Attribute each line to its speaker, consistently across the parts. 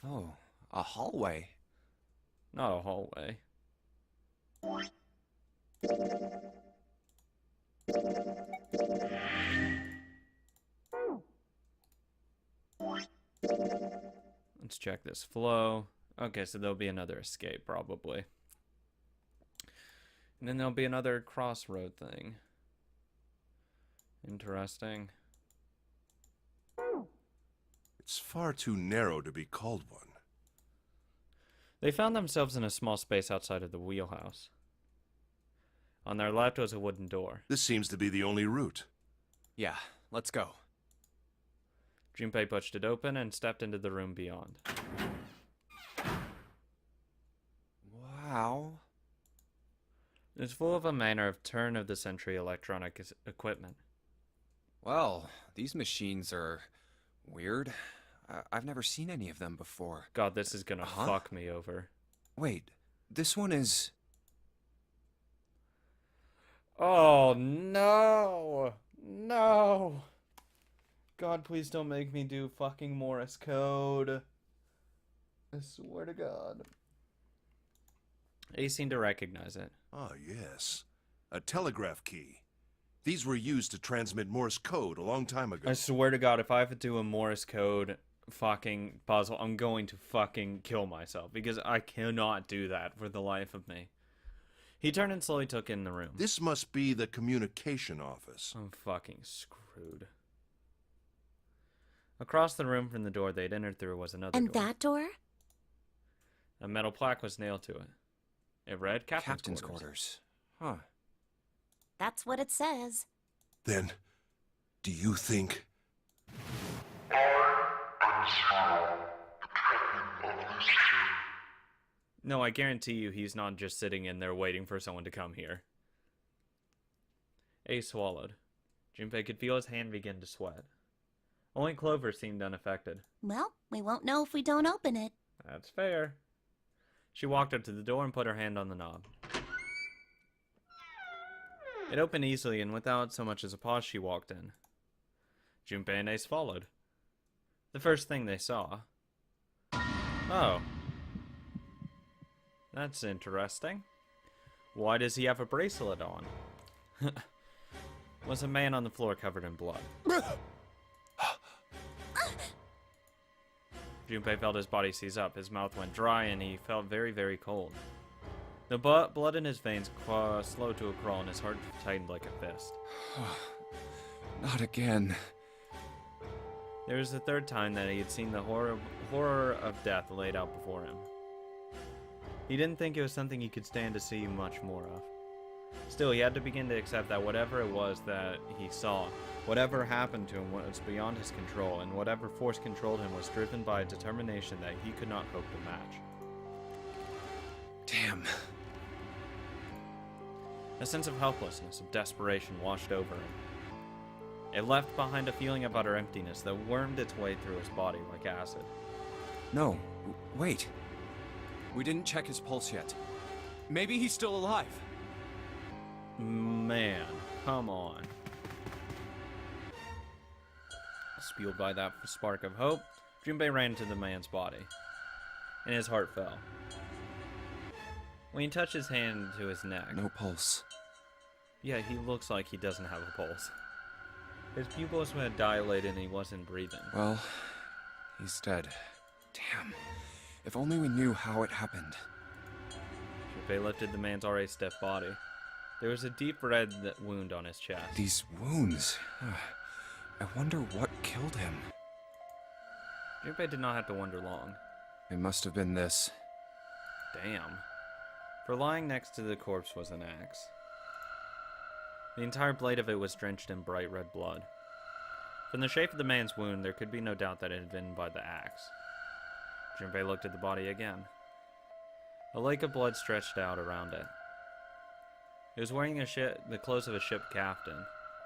Speaker 1: Oh, a hallway.
Speaker 2: Not a hallway. Let's check this flow. Okay, so there'll be another escape, probably. And then there'll be another crossroad thing. Interesting.
Speaker 3: It's far too narrow to be called one.
Speaker 2: They found themselves in a small space outside of the wheelhouse. On their left was a wooden door.
Speaker 3: This seems to be the only route.
Speaker 1: Yeah, let's go.
Speaker 2: Junpei pushed it open and stepped into the room beyond.
Speaker 1: Wow.
Speaker 2: It's full of a manner of turn-of-the-century electronic equipment.
Speaker 1: Well, these machines are weird. I've never seen any of them before.
Speaker 2: God, this is gonna
Speaker 1: Huh?
Speaker 2: fuck me over.
Speaker 1: Wait, this one is...
Speaker 2: Oh, no! No! God, please don't make me do fucking Morse code. I swear to God. Ace seemed to recognize it.
Speaker 3: Ah, yes. A telegraph key. These were used to transmit Morse code a long time ago.
Speaker 2: I swear to God, if I have to do a Morse code fucking puzzle, I'm going to fucking kill myself because I cannot do that for the life of me. He turned and slowly took in the room.
Speaker 3: This must be the communication office.
Speaker 2: I'm fucking screwed. Across the room from the door they'd entered through was another
Speaker 4: And
Speaker 2: door.
Speaker 4: that door?
Speaker 2: A metal plaque was nailed to it. It read Captain's
Speaker 1: Quarters. Huh.
Speaker 4: That's what it says.
Speaker 3: Then, do you think...
Speaker 2: No, I guarantee you he's not just sitting in there waiting for someone to come here. Ace swallowed. Junpei could feel his hand begin to sweat. Only Clover seemed unaffected.
Speaker 4: Well, we won't know if we don't open it.
Speaker 2: That's fair. She walked up to the door and put her hand on the knob. It opened easily, and without so much as a pause, she walked in. Junpei and Ace followed. The first thing they saw... Oh. That's interesting. Why does he have a bracelet on? Was a man on the floor covered in blood. Junpei felt his body seize up, his mouth went dry, and he felt very, very cold. The blood in his veins slowed to a crawl, and his heart tightened like a fist.
Speaker 1: Not again.
Speaker 2: There was the third time that he had seen the horror of death laid out before him. He didn't think it was something he could stand to see much more of. Still, he had to begin to accept that whatever it was that he saw, whatever happened to him was beyond his control, and whatever force controlled him was driven by a determination that he could not hope to match.
Speaker 1: Damn.
Speaker 2: A sense of helplessness, of desperation washed over him. It left behind a feeling of utter emptiness that wormed its way through his body like acid.
Speaker 1: No, wait. We didn't check his pulse yet. Maybe he's still alive.
Speaker 2: Man, come on. Spewed by that spark of hope, Junpei ran to the man's body, and his heart fell. When he touched his hand to his neck,
Speaker 1: No pulse.
Speaker 2: yeah, he looks like he doesn't have a pulse. His pupils were dilated and he wasn't breathing.
Speaker 1: Well, he's dead. Damn. If only we knew how it happened.
Speaker 2: Junpei lifted the man's already stiff body. There was a deep red wound on his chest.
Speaker 1: These wounds. I wonder what killed him.
Speaker 2: Junpei did not have to wonder long.
Speaker 1: It must have been this.
Speaker 2: Damn. For lying next to the corpse was an axe. The entire blade of it was drenched in bright red blood. From the shape of the man's wound, there could be no doubt that it had been by the axe. Junpei looked at the body again. A lake of blood stretched out around it. He was wearing the clothes of a ship captain,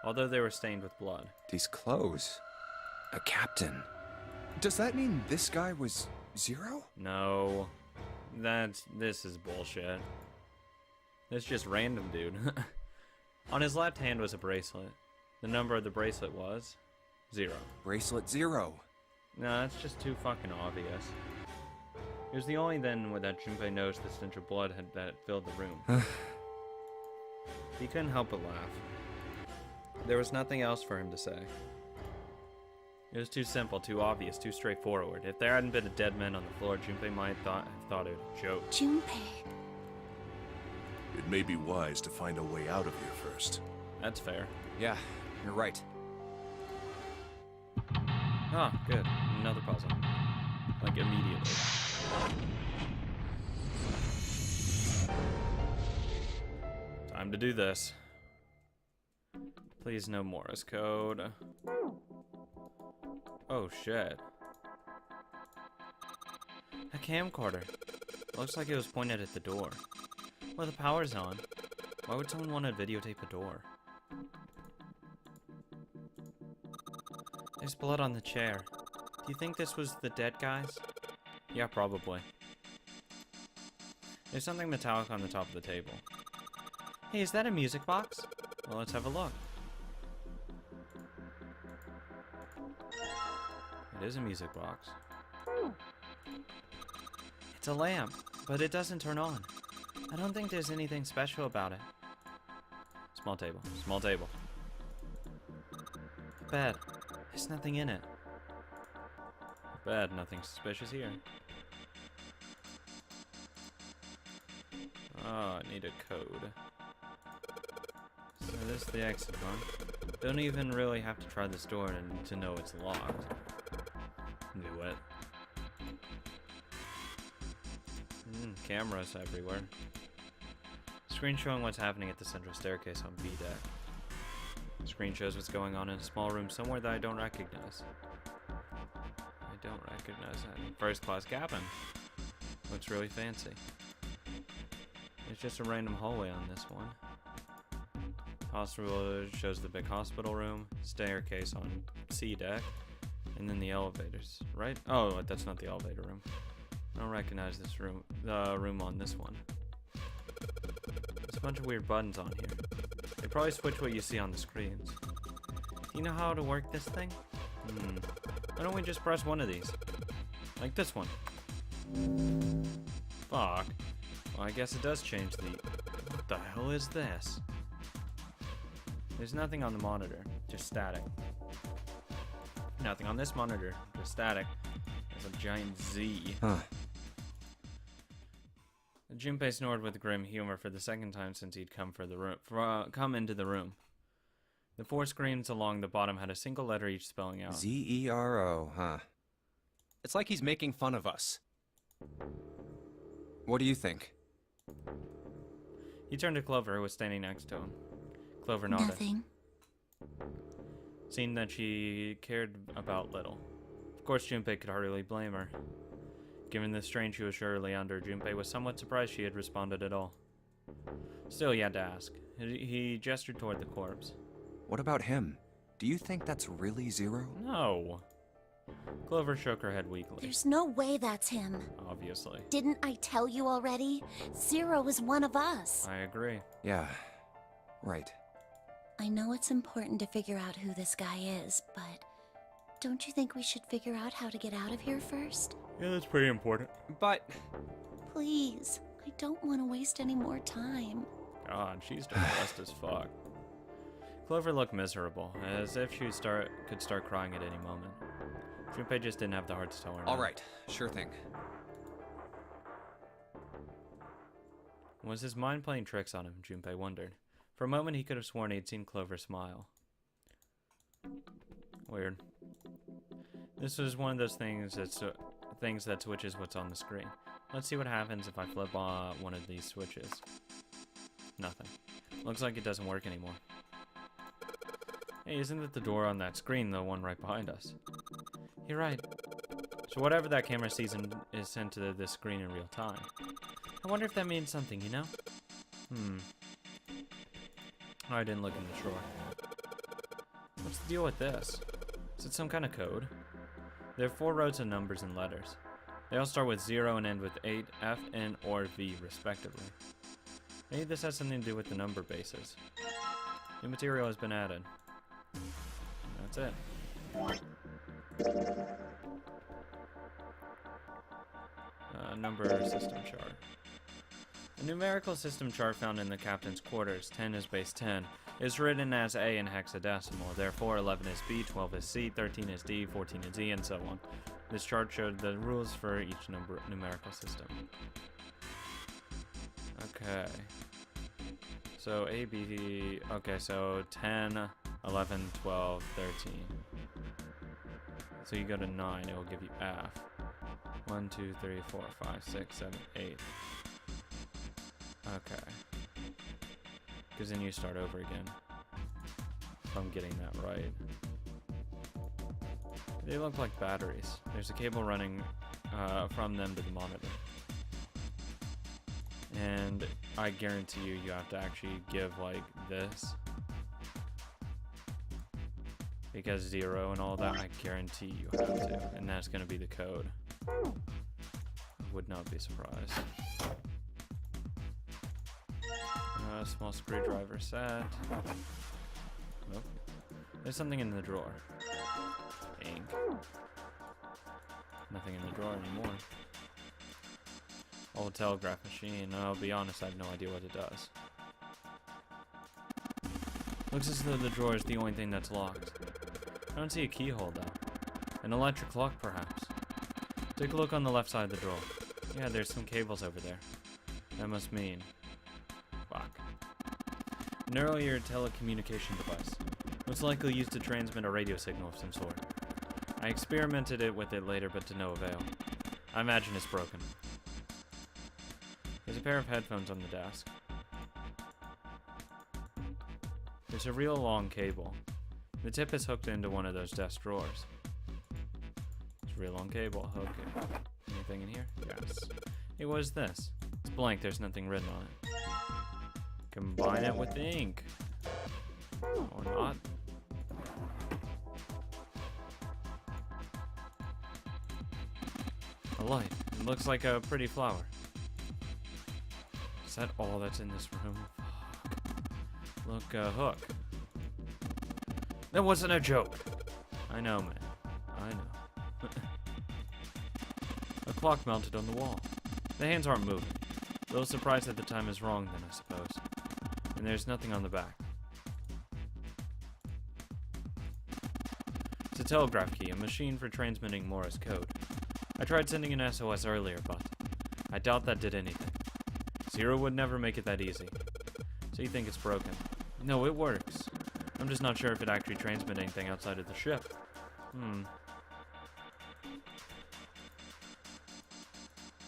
Speaker 2: although they were stained with blood.
Speaker 1: These clothes. A captain. Does that mean this guy was Zero?
Speaker 2: No. This is bullshit. It's just random, dude. On his left hand was a bracelet. The number of the bracelet was 0.
Speaker 1: Bracelet 0.
Speaker 2: No, that's just too fucking obvious. It was the only then that Junpei noticed the stench of blood that filled the room. He couldn't help but laugh. There was nothing else for him to say. It was too simple, too obvious, too straightforward. If there hadn't been a dead man on the floor, Junpei might have thought it a joke.
Speaker 4: Junpei.
Speaker 3: It may be wise to find a way out of here first.
Speaker 2: That's fair.
Speaker 1: Yeah, you're right.
Speaker 2: Ah, good. Another puzzle. Like, immediately. Time to do this. Please no Morse code. Oh, shit. A camcorder. Looks like it was pointed at the door. Well, the power's on. Why would someone want to videotape a door? There's blood on the chair. Do you think this was the dead guys? Yeah, probably. There's something metallic on the top of the table. Hey, is that a music box? Well, let's have a look. It is a music box. It's a lamp, but it doesn't turn on. I don't think there's anything special about it. Small table. Small table. Bed. There's nothing in it. Bed. Nothing suspicious here. Oh, I need a code. So this is the exit one. Don't even really have to try this door to know it's locked. Knew it. Cameras everywhere. Screen showing what's happening at the central staircase on B deck. Screen shows what's going on in a small room somewhere that I don't recognize. That. First class cabin. Looks really fancy. It's just a random hallway on this one. Hospital shows the big hospital room, staircase on C deck, and then the elevators, right? Oh, that's not the elevator room. I don't recognize this room, the room on this one. There's a bunch of weird buttons on here. They probably switch what you see on the screens. Do you know how to work this thing? Why don't we just press one of these? Like this one. Fuck. Well, I guess it does change the... What the hell is this? There's nothing on the monitor, just static. Nothing on this monitor, just static. There's a giant Z.
Speaker 1: Huh.
Speaker 2: Junpei snored with grim humor for the second time since he'd come into the room. The 4 screens along the bottom had a single letter each spelling out.
Speaker 1: Z-E-R-O, huh? It's like he's making fun of us. What do you think?
Speaker 2: He turned to Clover, who was standing next to him. Clover nodded.
Speaker 4: Nothing.
Speaker 2: Seeing that she cared about little. Of course, Junpei could hardly blame her. Given the strain she was surely under, Junpei was somewhat surprised she had responded at all. Still, he had to ask. He gestured toward the corpse.
Speaker 1: What about him? Do you think that's really Zero?
Speaker 2: No. Clover shook her head weakly.
Speaker 4: There's no way that's him.
Speaker 2: Obviously.
Speaker 4: Didn't I tell you already? Zero is one of us.
Speaker 2: I agree.
Speaker 1: Yeah, right.
Speaker 4: I know it's important to figure out who this guy is, but don't you think we should figure out how to get out of here first?
Speaker 2: Yeah, that's pretty important.
Speaker 1: But...
Speaker 4: Please, I don't want to waste any more time.
Speaker 2: God, she's depressed as fuck. Clover looked miserable, as if she could start crying at any moment. Junpei just didn't have the heart to tell her.
Speaker 1: All right, sure thing.
Speaker 2: Was his mind playing tricks on him? Junpei wondered. For a moment, he could have sworn he'd seen Clover smile. Weird. This was one of those things that switches what's on the screen. Let's see what happens if I flip one of these switches. Nothing. Looks like it doesn't work anymore. Hey, isn't it the door on that screen, the one right behind us? You're right. So whatever that camera sees is sent to this screen in real time. I wonder if that means something, you know? Oh, I didn't look in the drawer. What's the deal with this? Is it some kind of code? There are 4 rows of numbers and letters. They all start with 0 and end with 8, F, N, or V, respectively. Maybe this has something to do with the number bases. New material has been added. That's it. number system chart. A numerical system chart found in the captain's quarters, 10 is base 10, is written as A in hexadecimal. Therefore, 11 is B, 12 is C, 13 is D, 14 is E, and so on. This chart showed the rules for each numerical system. Okay. So A, B, okay, so 10, 11, 12, 13. So you go to 9, it will give you F. 1, 2, 3, 4, 5, 6, 7, 8. Okay. Because then you start over again. If I'm getting that right. They look like batteries. There's a cable running from them to the monitor. And I guarantee you, you have to actually give like this. Because 0 and all that, I guarantee you have to. And that's going to be the code. I would not be surprised. Small screwdriver set. Nope. There's something in the drawer. Ink. Nothing in the drawer anymore. Old telegraph machine. I'll be honest, I have no idea what it does. Looks as though the drawer is the only thing that's locked. I don't see a keyhole though. An electric lock perhaps. Take a look on the left side of the drawer. Yeah, there's some cables over there. That must mean... Fuck. An earlier telecommunication device. Most likely used to transmit a radio signal of some sort. I experimented with it later, but to no avail. I imagine it's broken. There's a pair of headphones on the desk. There's a real long cable. The tip is hooked into one of those desk drawers. It's a real long cable. Hook it. Anything in here? Yes. Hey, what is this? It's blank. There's nothing written on it. Combine it with ink. Or not. A light. It looks like a pretty flower. Is that all that's in this room? Look, a hook. That wasn't a joke. I know, man. I know. A clock mounted on the wall. The hands aren't moving. A little surprised that the time is wrong then, I suppose. And there's nothing on the back. It's a telegraph key, a machine for transmitting Morse code. I tried sending an SOS earlier, but I doubt that did anything. 0 would never make it that easy. So you think it's broken? No, it works. I'm just not sure if it actually transmits anything outside of the ship.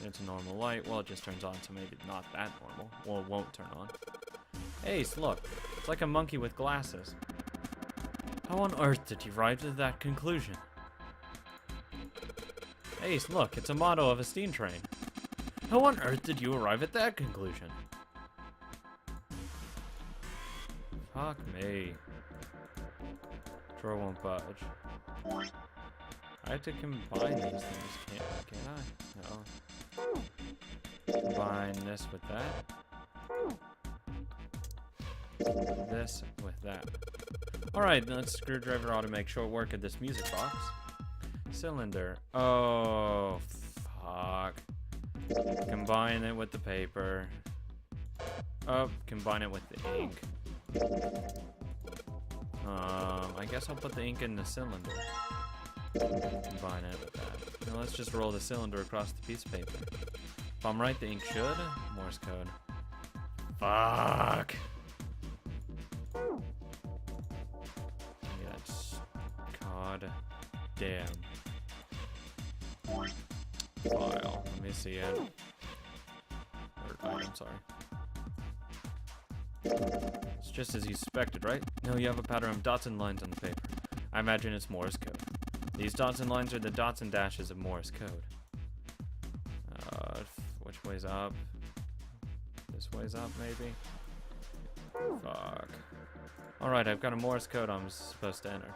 Speaker 2: It's a normal light. Well, it just turns on, so maybe not that normal. Well, it won't turn on. Ace, look. It's like a monkey with glasses. How on earth did you arrive at that conclusion? Ace, look. It's a model of a steam train. How on earth did you arrive at that conclusion? Fuck me. Drawer won't budge. I have to combine these things, can't I? No. Combine this with that. This with that. Alright, let's screwdriver ought to make short work of this music box. Cylinder. Oh, fuck. Combine it with the paper. Oh, combine it with the ink. I guess I'll put the ink in the cylinder. Combine it with that. Now let's just roll the cylinder across the piece of paper. If I'm right, the ink should. Morse code. Fuck! Yeah, that's... God damn. File. Let me see it. Or item, sorry. It's just as you suspected, right? No, you have a pattern of dots and lines on the paper. I imagine it's Morse code. These dots and lines are the dots and dashes of Morse code. Which way's up? This way's up, maybe? Fuck. Alright, I've got a Morse code I'm supposed to enter.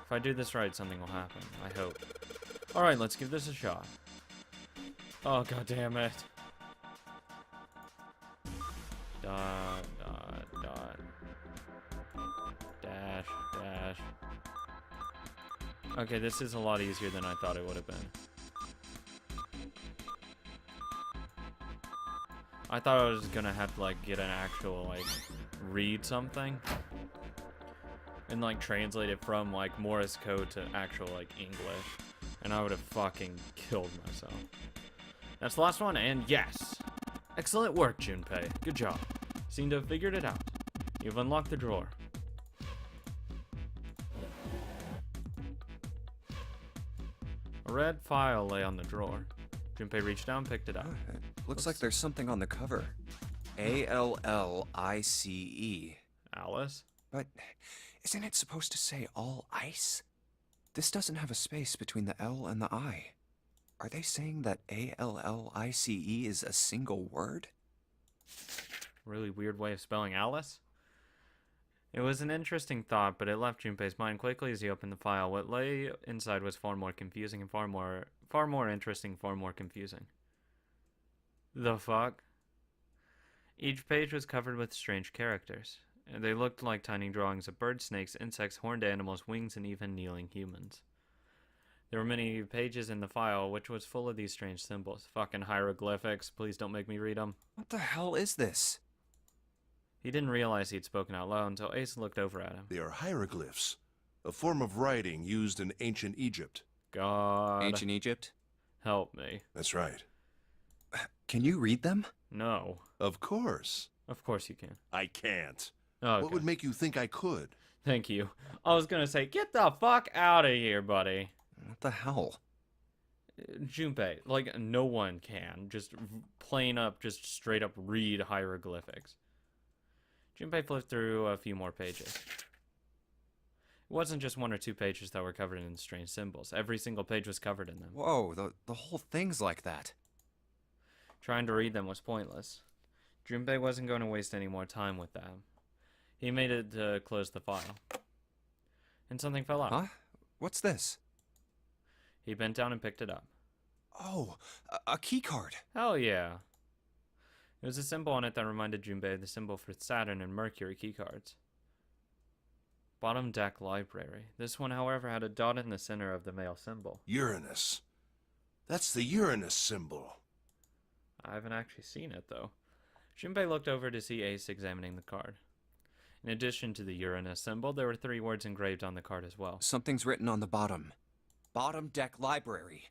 Speaker 2: If I do this right, something will happen. I hope. Alright, let's give this a shot. Oh, god damn it. Dot, dot, dot. Dash, dash. Okay, this is a lot easier than I thought it would have been. I thought I was gonna have to like get an actual like read something and like translate it from like Morse code to actual like English, and I would have fucking killed myself. That's the last one, and yes, excellent work, Junpei. Good job. Seem to have figured it out. You've unlocked the drawer. A red file lay on the drawer. Junpei reached down and picked it up.
Speaker 1: It looks like there's something on the cover. ALLICE.
Speaker 2: Alice?
Speaker 1: But isn't it supposed to say all ice? This doesn't have a space between the L and the I. Are they saying that ALLICE is a single word?
Speaker 2: Really weird way of spelling Alice? It was an interesting thought, but it left Junpei's mind quickly as he opened the file. What lay inside was far more confusing and far more interesting, far more confusing. The fuck? Each page was covered with strange characters. They looked like tiny drawings of birds, snakes, insects, horned animals, wings, and even kneeling humans. There were many pages in the file, which was full of these strange symbols. Fucking hieroglyphics. Please don't make me read them.
Speaker 1: What the hell is this?
Speaker 2: He didn't realize he'd spoken out loud until Ace looked over at him.
Speaker 3: They are hieroglyphs, a form of writing used in ancient Egypt.
Speaker 2: God.
Speaker 1: Ancient Egypt?
Speaker 2: Help me.
Speaker 3: That's right.
Speaker 1: Can you read them?
Speaker 2: No.
Speaker 3: Of course.
Speaker 2: Of course you can.
Speaker 3: I can't.
Speaker 2: Okay.
Speaker 3: What would make you think I could?
Speaker 2: Thank you. I was gonna say, get the fuck out of here, buddy.
Speaker 1: What the hell?
Speaker 2: Junpei, like, no one can. Just plain up, just straight up read hieroglyphics. Junpei flipped through a few more pages. It wasn't just one or two pages that were covered in strange symbols. Every single page was covered in them.
Speaker 1: Whoa, the whole thing's like that.
Speaker 2: Trying to read them was pointless. Junpei wasn't going to waste any more time with them. He made it to close the file. And something fell out.
Speaker 1: Huh? What's this?
Speaker 2: He bent down and picked it up.
Speaker 1: Oh, a key card.
Speaker 2: Hell yeah. There was a symbol on it that reminded Junpei of the symbol for Saturn and Mercury keycards. Bottom deck library. This one, however, had a dot in the center of the male symbol.
Speaker 3: Uranus. That's the Uranus symbol.
Speaker 2: I haven't actually seen it, though. Junpei looked over to see Ace examining the card. In addition to the Uranus symbol, there were 3 words engraved on the card as well.
Speaker 1: Something's written on the bottom. Bottom deck library.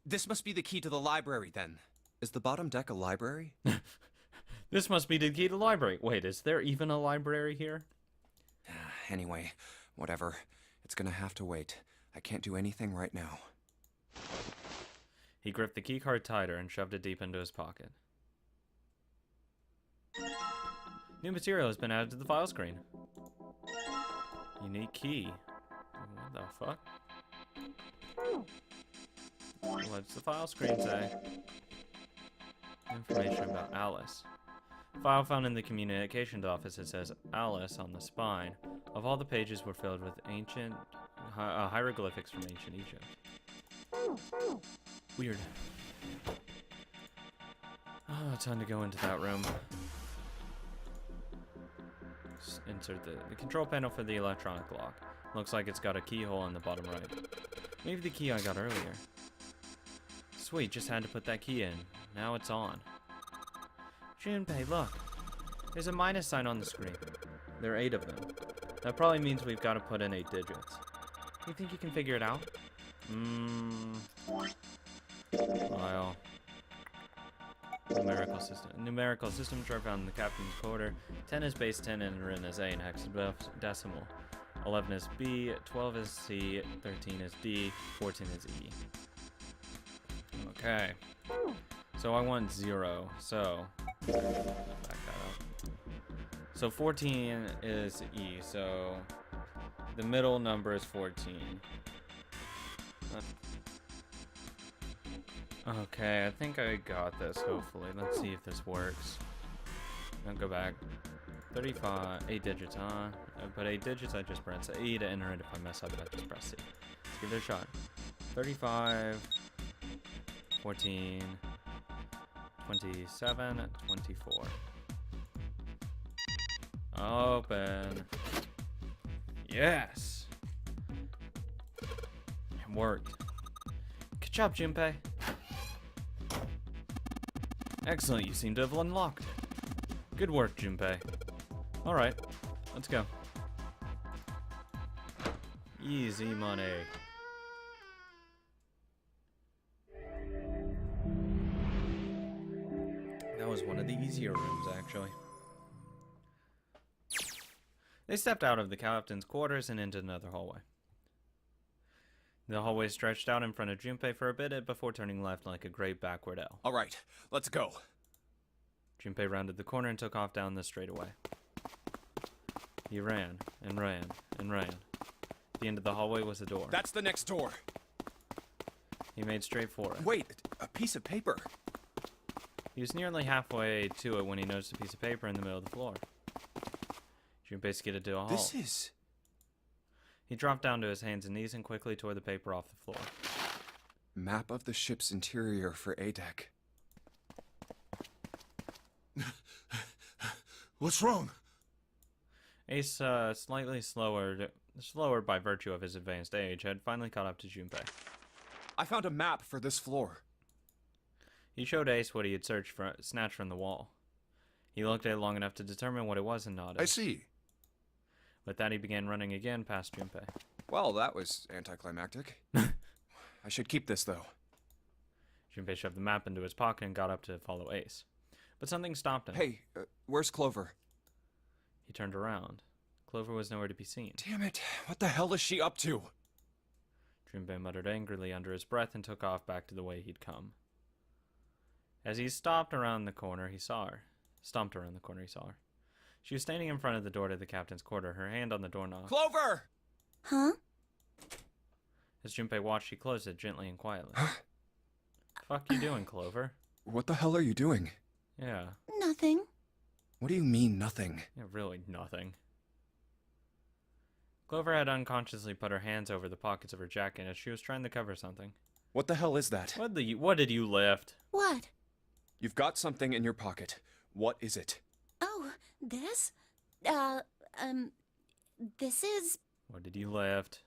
Speaker 1: This must be the key to the library, then. Is the bottom deck a library?
Speaker 2: This must be the key to the library. Wait, is there even a library here?
Speaker 1: Anyway, whatever. It's gonna have to wait. I can't do anything right now.
Speaker 2: He gripped the keycard tighter and shoved it deep into his pocket. New material has been added to the file screen. Unique key. What the fuck? What's the file screen say? Information about Alice. File found in the communications office. It says Alice on the spine. Of all the pages were filled with ancient hieroglyphics from ancient Egypt. Weird. Oh, time to go into that room. Insert the control panel for the electronic lock. Looks like it's got a keyhole in the bottom right. Maybe the key I got earlier. Sweet, just had to put that key in. Now it's on. Junpei, look. There's a minus sign on the screen. There are 8 of them. That probably means we've got to put in 8 digits. You think you can figure it out? Well... Numerical systems are found in the captain's quarter. 10 is base 10 and written as A in hexadecimal. 11 is B, 12 is C, 13 is D, 14 is E. Okay. So I want 0. So back that up. So 14 is E. So the middle number is 14. Okay, I think I got this, hopefully. Let's see if this works. I'll go back. 35, 8 digits, huh? I put 8 digits, I just press E to enter it. If I mess up, I just press C. Let's give it a shot. 35, 14, 27, 24. Open. Yes! It worked. Good job, Junpei. Excellent, you seem to have unlocked it. Good work, Junpei. Alright, let's go. Easy money. That was one of the easier rooms, actually. They stepped out of the captain's quarters and into another hallway. The hallway stretched out in front of Junpei for a bit before turning left like a great backward L.
Speaker 1: All right, let's go.
Speaker 2: Junpei rounded the corner and took off down the straightaway. He ran and ran and ran. At the end of the hallway was a door.
Speaker 1: That's the next door.
Speaker 2: He made straight for it.
Speaker 1: Wait, a piece of paper.
Speaker 2: He was nearly halfway to it when he noticed a piece of paper in the middle of the floor. Junpei skidded to a halt.
Speaker 1: This is...
Speaker 2: He dropped down to his hands and knees and quickly tore the paper off the floor.
Speaker 1: Map of the ship's interior for A-Deck.
Speaker 3: What's wrong?
Speaker 2: Ace, slightly slower by virtue of his advanced age, had finally caught up to Junpei.
Speaker 1: I found a map for this floor.
Speaker 2: He showed Ace what he had snatched from the wall. He looked at it long enough to determine what it was and nodded.
Speaker 3: I see.
Speaker 2: With that, he began running again past Junpei.
Speaker 1: Well, that was anticlimactic. I should keep this, though.
Speaker 2: Junpei shoved the map into his pocket and got up to follow Ace. But something stopped him.
Speaker 1: Hey, where's Clover?
Speaker 2: He turned around. Clover was nowhere to be seen.
Speaker 1: Damn it, what the hell is she up to?
Speaker 2: Junpei muttered angrily under his breath and took off back to the way he'd come. As he stomped around the corner, he saw her. She was standing in front of the door to the captain's quarter, her hand on the doorknob.
Speaker 1: Clover!
Speaker 4: Huh?
Speaker 2: As Junpei watched, she closed it gently and quietly. Fuck you doing, Clover?
Speaker 1: What the hell are you doing?
Speaker 2: Yeah.
Speaker 4: Nothing.
Speaker 1: What do you mean, nothing?
Speaker 2: Yeah, really nothing. Clover had unconsciously put her hands over the pockets of her jacket as she was trying to cover something.
Speaker 1: What the hell is that?
Speaker 2: What did you lift?
Speaker 4: What?
Speaker 1: You've got something in your pocket. What is it?
Speaker 4: Oh, this? This is...
Speaker 2: What did you lift?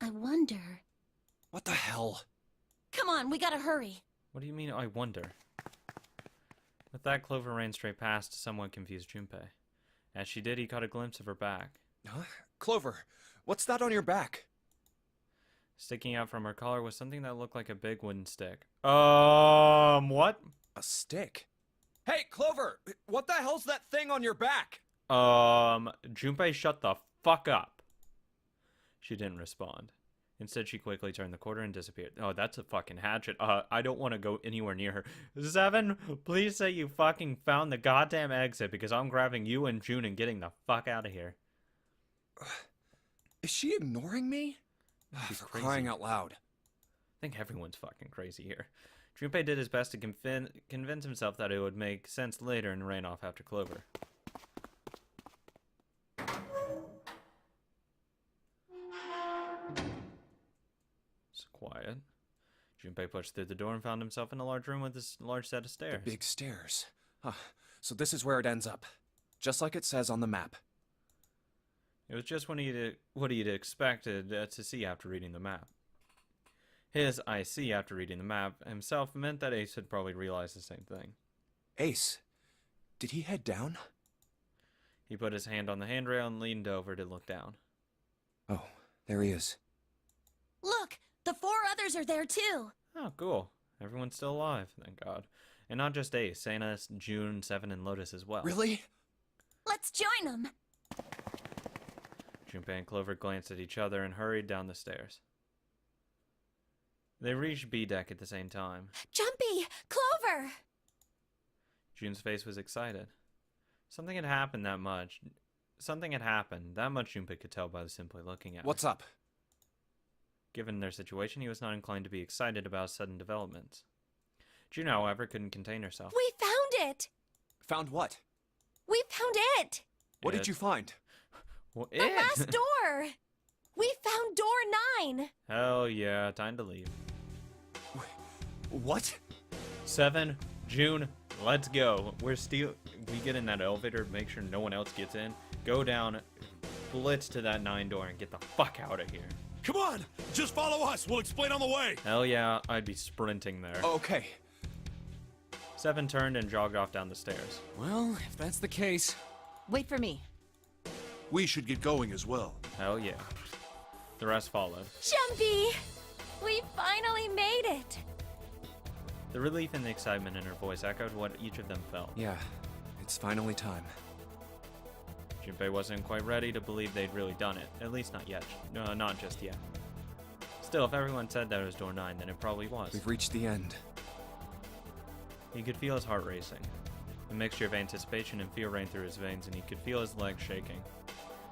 Speaker 4: I wonder.
Speaker 1: What the hell?
Speaker 4: Come on, we gotta hurry.
Speaker 2: What do you mean, I wonder? With that, Clover ran straight past somewhat confused Junpei. As she did, he caught a glimpse of her back.
Speaker 1: Huh? Clover, what's that on your back?
Speaker 2: Sticking out from her collar was something that looked like a big wooden stick. What?
Speaker 1: A stick? Hey, Clover! What the hell's that thing on your back?
Speaker 2: Junpei, shut the fuck up. She didn't respond. Instead, she quickly turned the corner and disappeared. Oh, that's a fucking hatchet. I don't want to go anywhere near her. Seven, please say you fucking found the goddamn exit because I'm grabbing you and June and getting the fuck out of here.
Speaker 1: Is she ignoring me?
Speaker 2: She's
Speaker 1: For
Speaker 2: crazy.
Speaker 1: crying out loud.
Speaker 2: I think everyone's fucking crazy here. Junpei did his best to convince himself that it would make sense later and ran off after Clover. It's quiet. Junpei pushed through the door and found himself in a large room with a large set of stairs.
Speaker 1: Big stairs. Huh. So this is where it ends up. Just like it says on the map.
Speaker 2: It was just what he'd expected to see after reading the map. His "I see" after reading the map himself meant that Ace had probably realized the same thing.
Speaker 1: Ace, did he head down?
Speaker 2: He put his hand on the handrail and leaned over to look down.
Speaker 1: Oh, there he is.
Speaker 4: Look, the 4 others are there too.
Speaker 2: Oh, cool. Everyone's still alive, thank God. And not just Ace, Santa, June, Seven, and Lotus as well.
Speaker 1: Really?
Speaker 4: Let's join them.
Speaker 2: Junpei and Clover glanced at each other and hurried down the stairs. They reached B deck at the same time.
Speaker 4: Jumpy! Clover!
Speaker 2: June's face was excited. Something had happened that much. That much Junpei could tell by simply looking at
Speaker 1: What's
Speaker 2: her.
Speaker 1: up?
Speaker 2: Given their situation, he was not inclined to be excited about sudden developments. June, however, couldn't contain herself.
Speaker 4: We found it!
Speaker 1: Found what?
Speaker 4: We found it!
Speaker 1: What did you find?
Speaker 2: Well,
Speaker 4: The last door! We found door 9!
Speaker 2: Hell yeah, time to leave.
Speaker 1: What?
Speaker 2: 7, June, let's go. We get in that elevator, make sure no one else gets in, go down, blitz to that 9 door, and get the fuck out of here.
Speaker 3: Come on! Just follow us! We'll explain on the way!
Speaker 2: Hell yeah, I'd be sprinting there.
Speaker 1: Okay.
Speaker 2: Seven turned and jogged off down the stairs.
Speaker 5: Well, if that's the case...
Speaker 6: Wait for me.
Speaker 3: We should get going as well.
Speaker 2: Hell yeah. The rest followed.
Speaker 4: Jumpy! We finally made it!
Speaker 2: The relief and the excitement in her voice echoed what each of them felt.
Speaker 1: Yeah, it's finally time.
Speaker 2: Junpei wasn't quite ready to believe they'd really done it. At least not yet. No, not just yet. Still, if everyone said that it was door 9, then it probably was.
Speaker 1: We've reached the end.
Speaker 2: He could feel his heart racing. A mixture of anticipation and fear ran through his veins, and he could feel his legs shaking.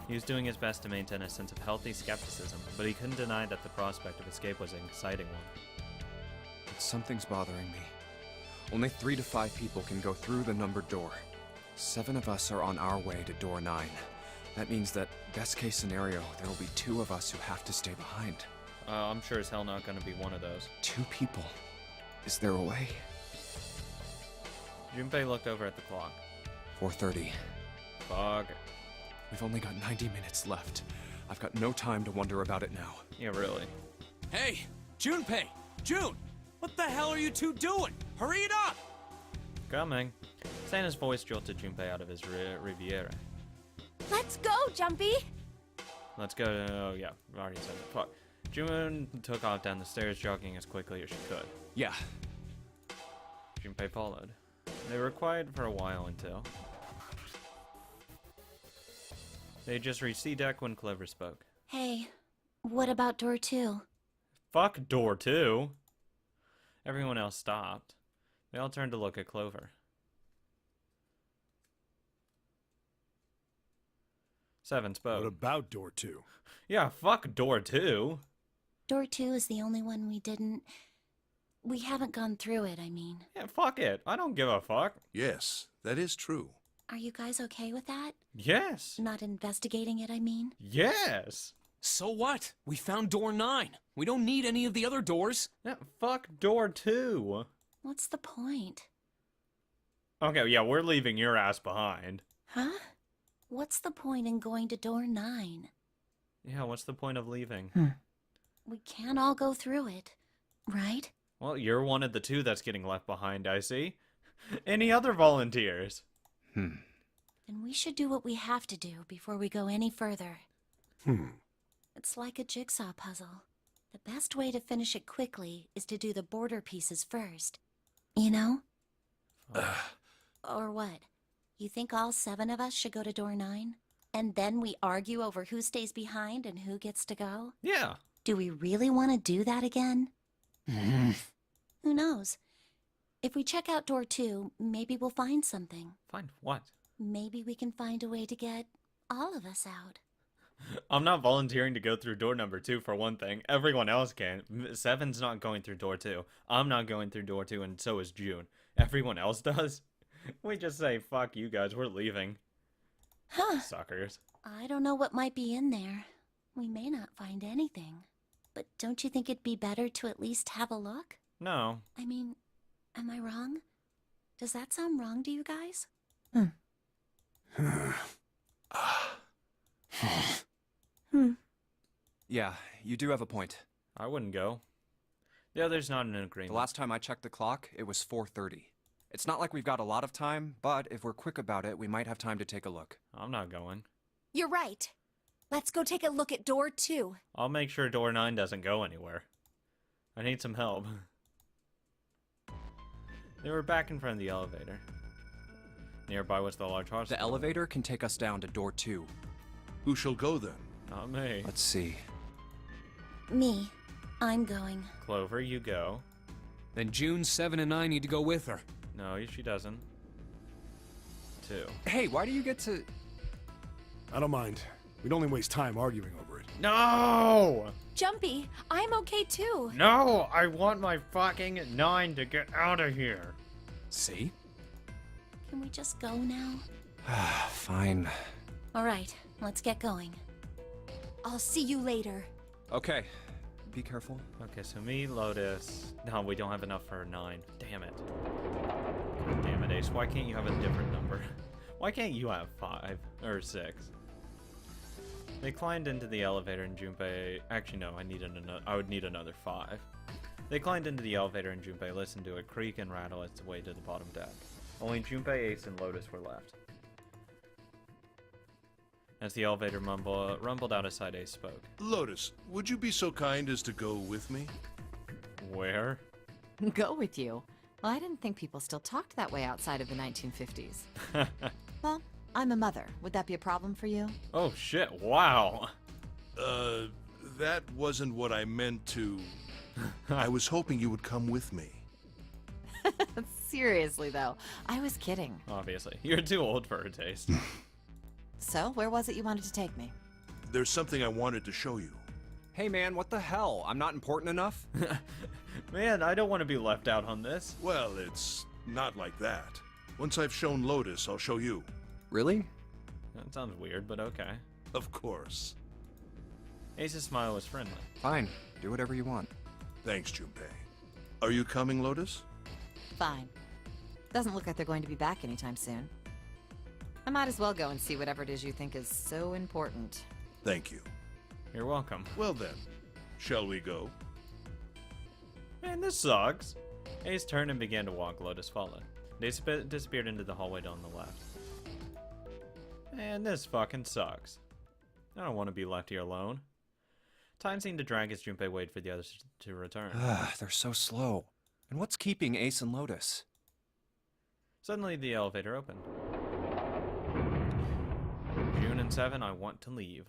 Speaker 2: He was doing his best to maintain a sense of healthy skepticism, but he couldn't deny that the prospect of escape was an exciting one.
Speaker 1: But something's bothering me. Only 3 to 5 people can go through the numbered door. 7 of us are on our way to door 9. That means that, best case scenario, there will be 2 of us who have to stay behind.
Speaker 2: I'm sure as hell not gonna be one of those.
Speaker 1: 2 people. Is there a way?
Speaker 2: Junpei looked over at the clock.
Speaker 1: 4:30.
Speaker 2: Fuck.
Speaker 1: We've only got 90 minutes left. I've got no time to wonder about it now.
Speaker 2: Yeah, really.
Speaker 5: Hey! Junpei! June! What the hell are you two doing? Hurry it up!
Speaker 2: Coming. Santa's voice jolted Junpei out of his Riviera.
Speaker 4: Let's go, Jumpy!
Speaker 2: Let's go to... Oh, yeah. I've already said it. Fuck. June took off down the stairs, jogging as quickly as she could.
Speaker 1: Yeah.
Speaker 2: Junpei followed. They were quiet for a while until... They had just reached C deck when Clover spoke.
Speaker 4: Hey, what about door 2?
Speaker 2: Fuck door 2! Everyone else stopped. They all turned to look at Clover. Seven spoke.
Speaker 7: What about door 2?
Speaker 2: Yeah, fuck door 2!
Speaker 4: Door 2 is the only one we didn't... We haven't gone through it, I mean.
Speaker 2: Yeah, fuck it. I don't give a fuck.
Speaker 3: Yes, that is true.
Speaker 4: Are you guys okay with that?
Speaker 2: Yes.
Speaker 4: Not investigating it, I mean?
Speaker 2: Yes.
Speaker 5: So what? We found door 9. We don't need any of the other doors.
Speaker 2: Yeah, fuck door 2.
Speaker 4: What's the point?
Speaker 2: Okay, yeah, we're leaving your ass behind.
Speaker 4: Huh? What's the point in going to door 9?
Speaker 2: Yeah, what's the point of leaving?
Speaker 4: We can't all go through it, right?
Speaker 2: Well, you're one of the 2 that's getting left behind, I see. Any other volunteers?
Speaker 4: Then we should do what we have to do before we go any further. It's like a jigsaw puzzle. The best way to finish it quickly is to do the border pieces first. You know? Or what? You think all 7 of us should go to door 9? And then we argue over who stays behind and who gets to go?
Speaker 2: Yeah.
Speaker 4: Do we really want to do that again? Who knows? If we check out door 2, maybe we'll find something.
Speaker 2: Find what?
Speaker 4: Maybe we can find a way to get all of us out.
Speaker 2: I'm not volunteering to go through door number 2 for one thing. Everyone else can. Seven's not going through door 2. I'm not going through door 2, and so is June. Everyone else does. We just say, fuck you guys, we're leaving.
Speaker 4: Huh.
Speaker 2: Suckers.
Speaker 4: I don't know what might be in there. We may not find anything. But don't you think it'd be better to at least have a look?
Speaker 2: No.
Speaker 4: I mean, am I wrong? Does that sound wrong to you guys?
Speaker 1: Yeah, you do have a point.
Speaker 2: I wouldn't go. The other's not in
Speaker 1: The
Speaker 2: agreement.
Speaker 1: last time I checked the clock, it was 4:30. It's not like we've got a lot of time, but if we're quick about it, we might have time to take a look.
Speaker 2: I'm not going.
Speaker 6: You're right. Let's go take a look at door 2.
Speaker 2: I'll make sure door 9 doesn't go anywhere. I need some help. They were back in front of the elevator. Nearby was the large hospital.
Speaker 1: The elevator can take us down to door 2.
Speaker 3: Who shall go then?
Speaker 2: Not me.
Speaker 1: Let's see.
Speaker 4: Me. I'm going.
Speaker 2: Clover, you go.
Speaker 5: Then June, 7, and I need to go with her.
Speaker 2: No, she doesn't. 2.
Speaker 1: Hey, why do you get to...
Speaker 7: I don't mind. We'd only waste time arguing over it.
Speaker 2: No!
Speaker 6: Jumpy, I'm okay too.
Speaker 2: No! I want my fucking 9 to get out of here.
Speaker 5: See?
Speaker 4: Can we just go now?
Speaker 1: Fine.
Speaker 4: All right, let's get going.
Speaker 6: I'll see you later.
Speaker 1: Okay. Be careful.
Speaker 2: Okay, so me, Lotus. No, we don't have enough for 9. Damn it. God damn it, Ace. Why can't you have a different number? Why can't you have 5 or 6? They climbed into the elevator and Junpei... Actually, no, I would need another 5. They climbed into the elevator and Junpei listened to it creak and rattle its way to the bottom deck. Only Junpei, Ace, and Lotus were left. As the elevator rumbled out of sight, Ace spoke.
Speaker 3: Lotus, would you be so kind as to go with me?
Speaker 2: Where?
Speaker 8: Go with you? Well, I didn't think people still talked that way outside of the 1950s. Well, I'm a mother. Would that be a problem for you?
Speaker 2: Oh shit, wow.
Speaker 3: That wasn't what I meant to... I was hoping you would come with me.
Speaker 8: Seriously, though. I was kidding.
Speaker 2: Obviously. You're too old for her taste.
Speaker 8: So, where was it you wanted to take me?
Speaker 3: There's something I wanted to show you.
Speaker 1: Hey man, what the hell? I'm not important enough?
Speaker 2: Man, I don't want to be left out on this.
Speaker 3: Well, it's not like that. Once I've shown Lotus, I'll show you.
Speaker 1: Really?
Speaker 2: That sounds weird, but okay.
Speaker 3: Of course.
Speaker 2: Ace's smile was friendly.
Speaker 1: Fine. Do whatever you want.
Speaker 3: Thanks, Junpei. Are you coming, Lotus?
Speaker 8: Fine. Doesn't look like they're going to be back anytime soon. I might as well go and see whatever it is you think is so important.
Speaker 3: Thank you.
Speaker 2: You're welcome.
Speaker 3: Well then, shall we go?
Speaker 2: Man, this sucks. Ace turned and began to walk. Lotus followed. They disappeared into the hallway on the left. Man, this fucking sucks. I don't want to be left here alone. Time seemed to drag as Junpei waited for the others to return.
Speaker 1: They're so slow. And what's keeping Ace and Lotus?
Speaker 2: Suddenly, the elevator opened. June and 7, I want to leave.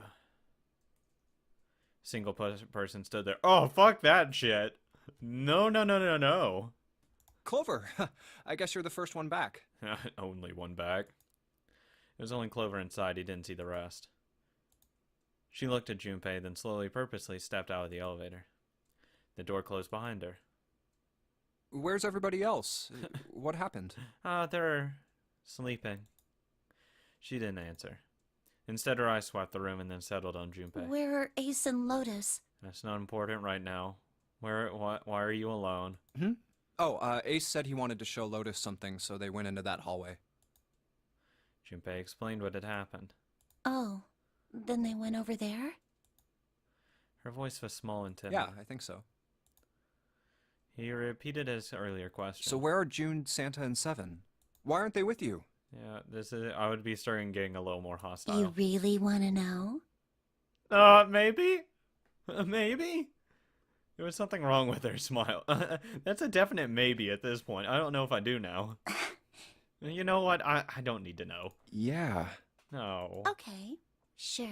Speaker 2: Single person stood there. Oh, fuck that shit. No, no, no, no, no.
Speaker 1: Clover, I guess you're the first one back.
Speaker 2: Only one back. It was only Clover inside. He didn't see the rest. She looked at Junpei, then slowly, purposely stepped out of the elevator. The door closed behind her.
Speaker 1: Where's everybody else? What happened?
Speaker 2: They're sleeping. She didn't answer. Instead, her eyes swept the room and then settled on Junpei.
Speaker 4: Where are Ace and Lotus?
Speaker 2: That's not important right now. Why are you alone?
Speaker 1: Oh, Ace said he wanted to show Lotus something, so they went into that hallway.
Speaker 2: Junpei explained what had happened.
Speaker 4: Oh, then they went over there?
Speaker 2: Her voice was small and timid.
Speaker 1: Yeah, I think so.
Speaker 2: He repeated his earlier question.
Speaker 1: So where are June, Santa, and Seven? Why aren't they with you?
Speaker 2: Yeah, I would be starting getting a little more hostile.
Speaker 4: You really want to know?
Speaker 2: Maybe? Maybe? There was something wrong with her smile. That's a definite maybe at this point. I don't know if I do now. You know what? I don't need to know.
Speaker 1: Yeah.
Speaker 2: No.
Speaker 4: Okay, sure.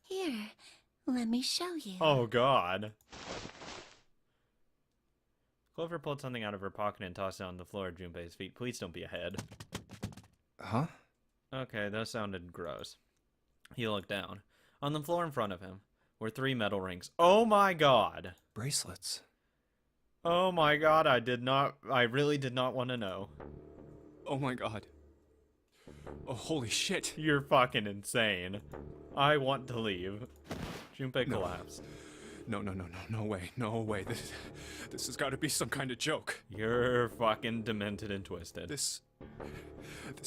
Speaker 4: Here, let me show you.
Speaker 2: Oh, God. Clover pulled something out of her pocket and tossed it on the floor at Junpei's feet. Please don't be a head.
Speaker 1: Huh?
Speaker 2: Okay, that sounded gross. He looked down. On the floor in front of him were 3 metal rings. Oh my God!
Speaker 1: Bracelets.
Speaker 2: Oh my God, I really did not want to know.
Speaker 1: Oh my God. Oh, holy shit.
Speaker 2: You're fucking insane. I want to leave. Junpei collapsed.
Speaker 1: No way. This has got to be some kind of joke.
Speaker 2: You're fucking demented and twisted.
Speaker 1: This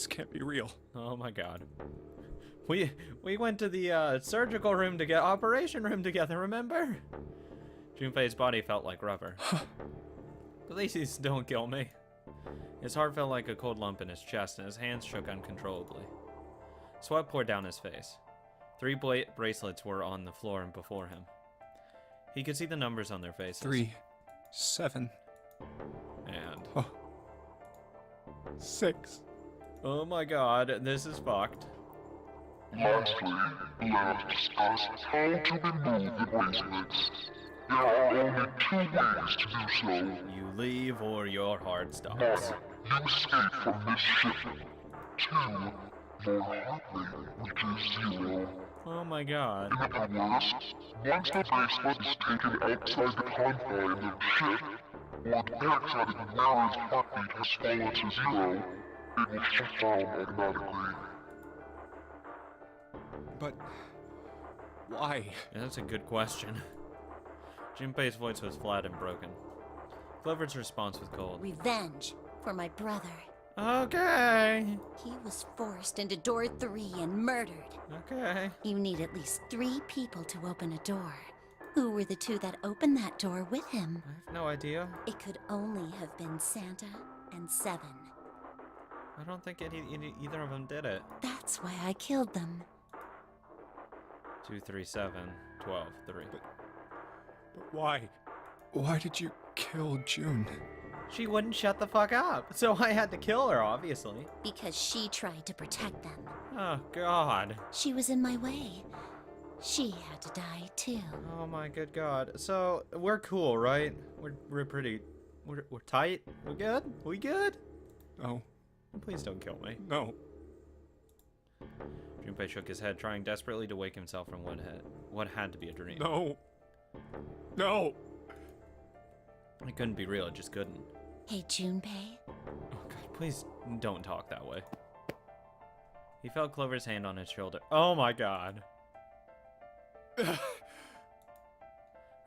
Speaker 1: can't be real.
Speaker 2: Oh my God. We went to the surgical room to get operation room together, remember? Junpei's body felt like rubber. Please don't kill me. His heart felt like a cold lump in his chest and his hands shook uncontrollably. Sweat poured down his face. 3 bracelets were on the floor and before him. He could see the numbers on their faces.
Speaker 1: 3, 7,
Speaker 2: and
Speaker 1: 6.
Speaker 2: Oh my God, this is fucked.
Speaker 9: Lastly, let us discuss how to remove the bracelets. There are only 2 ways to do so.
Speaker 2: You leave or your heart stops.
Speaker 9: 1. You escape from this ship. 2. Your heart rate reaches 0.
Speaker 2: Oh my God.
Speaker 9: In other words, once the bracelet is taken outside the confine of the ship, or the backside of the wearer's heartbeat has fallen to 0, it will shut down automatically.
Speaker 1: But why?
Speaker 2: That's a good question. Junpei's voice was flat and broken. Clover's response was cold.
Speaker 4: Revenge for my brother.
Speaker 2: Okay.
Speaker 4: He was forced into door 3 and murdered.
Speaker 2: Okay.
Speaker 4: You need at least 3 people to open a door. Who were the two that opened that door with him?
Speaker 2: I have no idea.
Speaker 4: It could only have been Santa and Seven.
Speaker 2: I don't think either of them did it.
Speaker 4: That's why I killed them.
Speaker 2: 2, 3, 7, 12, 3.
Speaker 7: But why?
Speaker 1: Why did you kill June?
Speaker 2: She wouldn't shut the fuck up, so I had to kill her, obviously.
Speaker 4: Because she tried to protect them.
Speaker 2: Oh, God.
Speaker 4: She was in my way. She had to die too.
Speaker 2: Oh my good God. So, we're cool, right? We're pretty... We're tight? We good? We good?
Speaker 1: No.
Speaker 2: Please don't kill me.
Speaker 1: No.
Speaker 2: Junpei shook his head, trying desperately to wake himself from what had to be a dream.
Speaker 7: No. No.
Speaker 2: It couldn't be real, it just couldn't.
Speaker 4: Hey, Junpei.
Speaker 2: Oh God, please don't talk that way. He felt Clover's hand on his shoulder. Oh my God.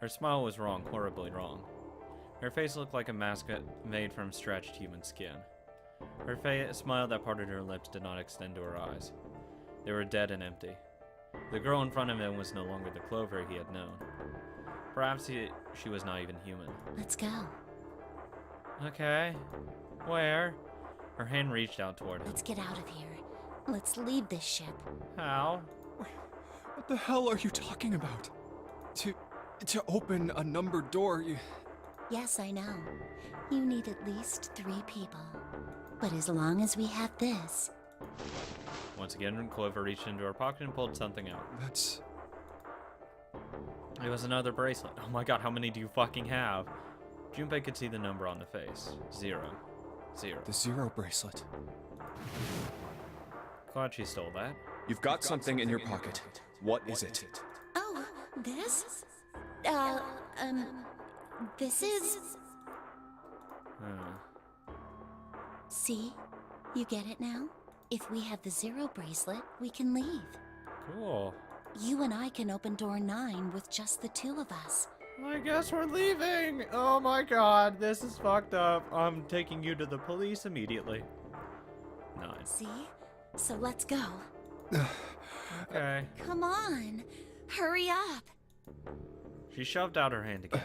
Speaker 2: Her smile was wrong, horribly wrong. Her face looked like a mask made from stretched human skin. Her smile that parted her lips did not extend to her eyes. They were dead and empty. The girl in front of him was no longer the Clover he had known. Perhaps she was not even human.
Speaker 4: Let's go.
Speaker 2: Okay. Where? Her hand reached out toward him.
Speaker 4: Let's get out of here. Let's leave this ship.
Speaker 2: How?
Speaker 1: What the hell are you talking about? To open a numbered door, you...
Speaker 4: Yes, I know. You need at least 3 people. But as long as we have this...
Speaker 2: Once again, Clover reached into her pocket and pulled something out.
Speaker 1: That's...
Speaker 2: It was another bracelet. Oh my God, how many do you fucking have? Junpei could see the number on the face. 0. 0.
Speaker 1: the Zero bracelet.
Speaker 2: Glad she stole that.
Speaker 1: You've got something in your pocket. What is it?
Speaker 4: Oh, this? This is... See? You get it now? If we have the Zero bracelet, we can leave.
Speaker 2: Cool.
Speaker 4: You and I can open door 9 with just the 2 of us.
Speaker 2: I guess we're leaving. Oh my God, this is fucked up. I'm taking you to the police immediately. 9.
Speaker 4: See? So let's go.
Speaker 2: Okay.
Speaker 4: Come on. Hurry up.
Speaker 2: She shoved out her hand again.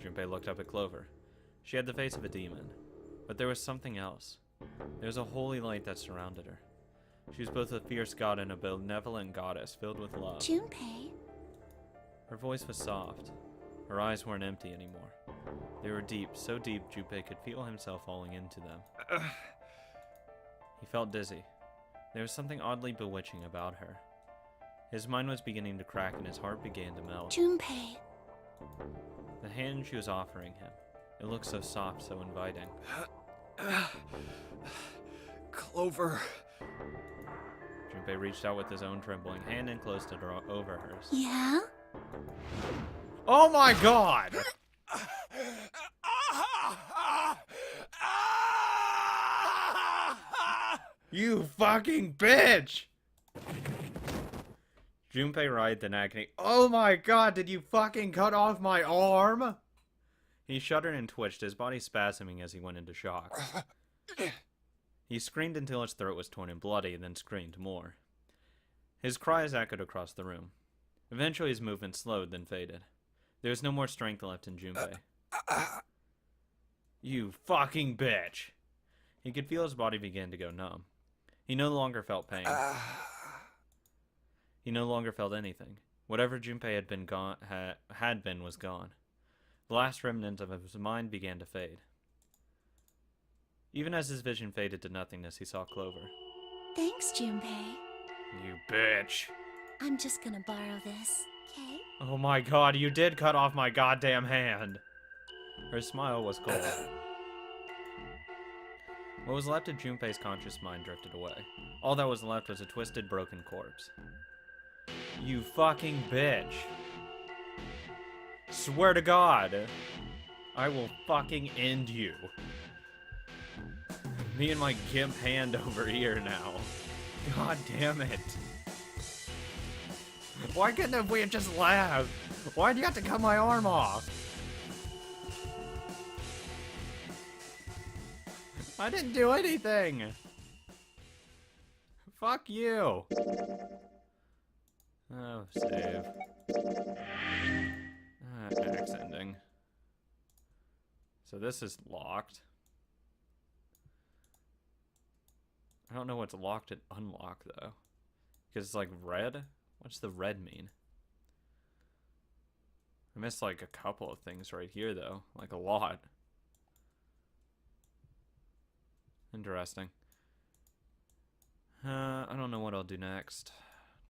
Speaker 2: Junpei looked up at Clover. She had the face of a demon. But there was something else. There was a holy light that surrounded her. She was both a fierce god and a benevolent goddess filled with love.
Speaker 4: Junpei.
Speaker 2: Her voice was soft. Her eyes weren't empty anymore. They were deep, so deep Junpei could feel himself falling into them. He felt dizzy. There was something oddly bewitching about her. His mind was beginning to crack and his heart began to melt.
Speaker 4: Junpei.
Speaker 2: The hand she was offering him. It looked so soft, so inviting.
Speaker 1: Clover.
Speaker 2: Junpei reached out with his own trembling hand and closed it over hers.
Speaker 4: Yeah?
Speaker 2: Oh my God! You fucking bitch! Junpei writhed in agony. Oh my God, did you fucking cut off my arm? He shuddered and twitched, his body spasming as he went into shock. He screamed until his throat was torn and bloody, then screamed more. His cries echoed across the room. Eventually his movement slowed, then faded. There was no more strength left in Junpei. You fucking bitch! He could feel his body begin to go numb. He no longer felt pain. He no longer felt anything. Whatever Junpei had been was gone. The last remnant of his mind began to fade. Even as his vision faded to nothingness, he saw Clover.
Speaker 4: Thanks, Junpei.
Speaker 2: You bitch.
Speaker 4: I'm just gonna borrow this, okay?
Speaker 2: Oh my God, you did cut off my goddamn hand. Her smile was cold. What was left of Junpei's conscious mind drifted away. All that was left was a twisted, broken corpse. You fucking bitch. Swear to God, I will fucking end you. Me and my gimp hand over here now. God damn it. Why couldn't we have just laughed? Why'd you have to cut my arm off? I didn't do anything. Fuck you. Oh, save. Axe ending. So this is locked. I don't know what's locked and unlocked, though. Because it's like red? What's the red mean? I missed like a couple of things right here, though. Like a lot. Interesting. I don't know what I'll do next.